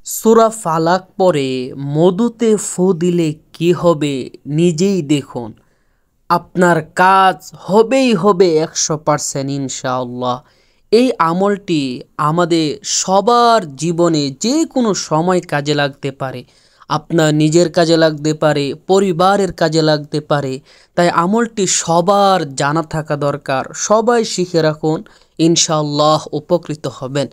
সূরা ফালাক পরে মধুতে ফু দিলে কি হবে নিজেই দেখুন। আপনার কাজ হবেই হবে 100% ইনশাআল্লাহ। এই আমলটি আমাদের সবার জীবনে যে কোনো সময় কাজে লাগতে পারে। আপনার নিজের কাজে লাগতে পারে, পরিবারের কাজে লাগতে পারে। তাই আমলটি সবার জানা থাকা দরকার। সবাই শিখে রাখুন, ইনশাআল্লাহ উপকৃত হবেন।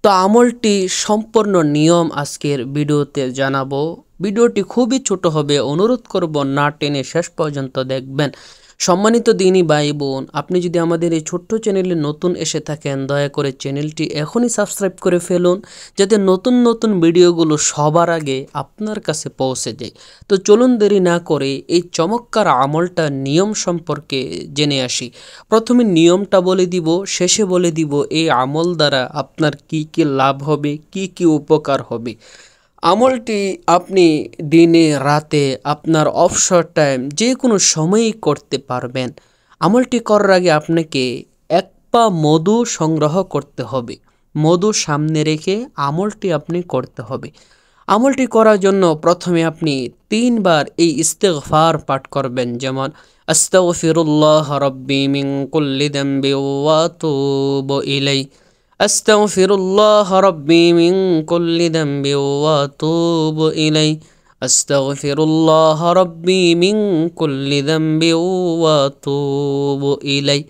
তো আমলটি সম্পূর্ণ নিয়ম আজকের ভিডিওতে জানাবো। ভিডিওটি খুবই ছোট হবে, অনুরোধ করব না টেনে শেষ পর্যন্ত দেখবেন। সম্মানিত দিনী ভাই বোন, আপনি যদি আমাদের এই ছোট্ট চ্যানেলে নতুন এসে থাকেন, দয়া করে চ্যানেলটি এখনই সাবস্ক্রাইব করে ফেলুন, যাতে নতুন নতুন ভিডিওগুলো সবার আগে আপনার কাছে পৌঁছে যায়। তো চলুন দেরি না করে এই চমৎকার আমলটার নিয়ম সম্পর্কে জেনে আসি। প্রথমে নিয়মটা বলে দিব, শেষে বলে দিব এই আমল দ্বারা আপনার কি কি লাভ হবে, কি কি উপকার হবে। আমলটি আপনি দিনে রাতে আপনার অবসর টাইম যে কোনো সময়ই করতে পারবেন। আমলটি করার আগে আপনাকে এক পা মধু সংগ্রহ করতে হবে। মধু সামনে রেখে আমলটি আপনি করতে হবে। আমলটি করার জন্য প্রথমে আপনি 3 বার এই ইস্তিগফার পাঠ করবেন, যেমন আস্তাগফিরুল্লাহ রাব্বি মিন কুল্লি যামবি ওয়া আতুবু ইলাই। আস্তাগফিরুল্লাহ রাব্বি মিন কুল্লি যামবি ওয়া আতুবু ইলাই। আস্তাগফিরুল্লাহ রাব্বি মিন কুল্লি যামবি ওয়া আতুবু ইলাই।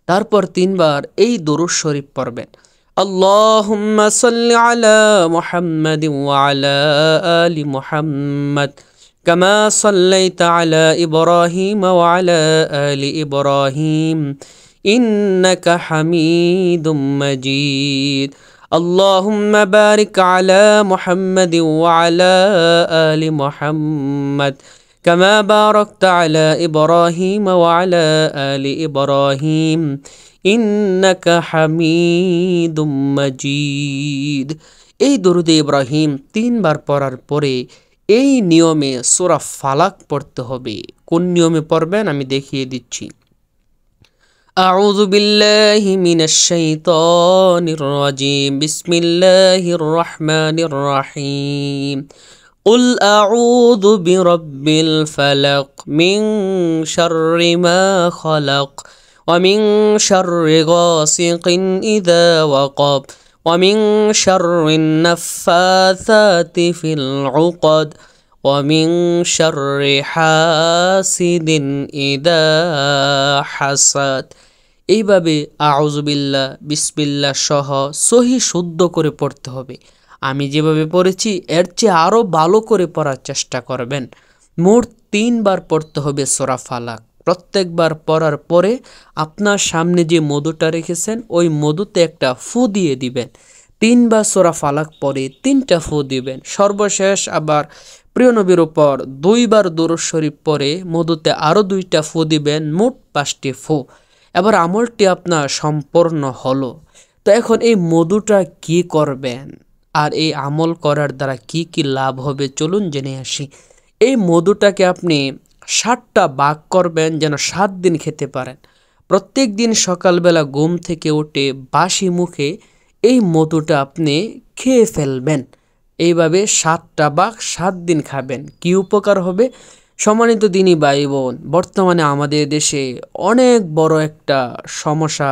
তারপর 3 বার এই দুরূদ শরীফ পড়বেন। আল্লাহুম্মা সাল্লি আলা মুহাম্মাদিন ওয়া আলা আলি মুহাম্মাদ কামা সাল্লাইতা আলা ইব্রাহিম ওয়া আলা আলি ইব্রাহিম ইন্নাকা হামিদুম মাজিদ। আল্লাহুম্মা বারিক আলা মুহাম্মাদিন ওয়া আলা আলি মুহাম্মাদ কামা বারাকতা আলা ইব্রাহিম ওয়া আলা আলি ইব্রাহিম ইন্নাকা হামিদুম মাজিদ। এই দরুদে ইব্রাহিম 3 বার পড়ার পরে এই নিয়মে সূরা ফালাক পড়তে হবে। কোন নিয়মে পড়বেন আমি দেখিয়ে দিচ্ছি। আউযু বিল্লাহি মিনাশ শাইতানির রাজিম। বিসমিল্লাহির রহমানির রহিম। قل أعوذ برب الفلق من شر ما خلق ومن شر غاسق إذا وقب ومن شر النفاثات في العقد ومن شر حاسد إذا حسد। এইভাবে আউযুবিল্লাহ বিসমিল্লাহ সহ সহি শুদ্ধ করে পড়তে হবে। আমি যেভাবে পড়েছি এর চেয়ে আরও ভালো করে পড়ার চেষ্টা করবেন। মোট 3 বার পড়তে হবে সূরা ফালাক। প্রত্যেকবার পড়ার পরে আপনার সামনে যে মধুটা রেখেছেন ওই মধুতে একটা ফু দিয়ে দিবেন। 3 বার সূরা ফালাক পরে 3টা ফু দিবেন। সর্বশেষ আবার প্রিয় নবীর উপর 2 বার দুরূদ শরীফ পরে মধুতে আরও 2টা ফু দিবেন, মোট 5টি ফু। এবার আমলটি আপনার সম্পূর্ণ হলো। তো এখন এই মধুটা কি করবেন আর এই আমল করার দ্বারা কি কি লাভ হবে চলুন জেনে আসি। এই মধুটাকে আপনি 7টা ভাগ করবেন, যেন 7 দিন খেতে পারেন। প্রত্যেক দিন সকালবেলা ঘুম থেকে উঠে বাসি মুখে এই মধুটা আপনি খেয়ে ফেলবেন। এইভাবে 7টা ভাগ 7 দিন খাবেন। কি উপকার হবে? সম্মানিত দিনী ভাই বোন, বর্তমানে আমাদের দেশে অনেক বড় একটা সমস্যা।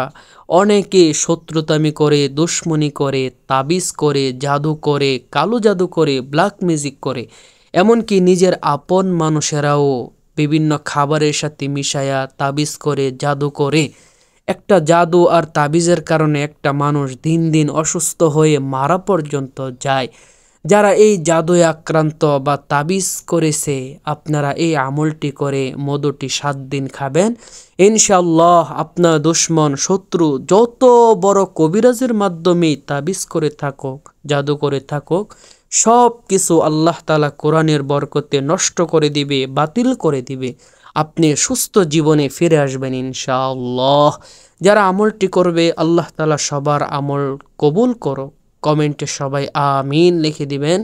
অনেকে শত্রুতামি করে, দুশ্মনী করে, তাবিজ করে, জাদু করে, কালো জাদু করে, ব্ল্যাক ম্যাজিক করে, এমনকি নিজের আপন মানুষেরাও বিভিন্ন খাবারের সাথে মিশায়া তাবিজ করে, জাদু করে। একটা জাদু আর তাবিজের কারণে একটা মানুষ দিন দিন অসুস্থ হয়ে মারা পর্যন্ত যায়। যারা এই জাদুয়ে আক্রান্ত বা তাবিজ করেছে, আপনারা এই আমলটি করে মধুটি 7 দিন খাবেন। ইনশাআল্লাহ আপনার দুশ্মন শত্রু যত বড় কবিরাজের মাধ্যমে তাবিজ করে থাকুক, জাদু করে থাকুক, সব কিছু আল্লাহ তাআলা কোরআনের বরকতে নষ্ট করে দিবে, বাতিল করে দিবে। আপনি সুস্থ জীবনে ফিরে আসবেন ইনশাআল্লাহ। যারা আমলটি করবে আল্লাহ তাআলা সবার আমল কবুল করো। কমেন্টে সবাই আমিন লিখে দিবেন।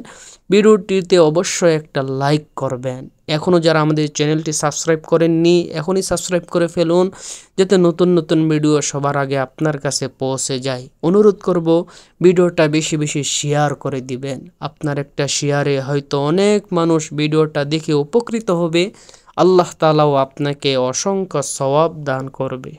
ভিডিওটিতে অবশ্যই একটা লাইক করবেন। এখনও যারা আমাদের চ্যানেলটি সাবস্ক্রাইব করেননি এখনই সাবস্ক্রাইব করে ফেলুন, যাতে নতুন নতুন ভিডিও সবার আগে আপনার কাছে পৌঁছে যায়। অনুরোধ করব ভিডিওটা বেশি বেশি শেয়ার করে দিবেন। আপনার একটা শেয়ারে হয়তো অনেক মানুষ ভিডিওটা দেখে উপকৃত হবে। আল্লাহ তাআলাও আপনাকে অসংখ্য সওয়াব দান করবে।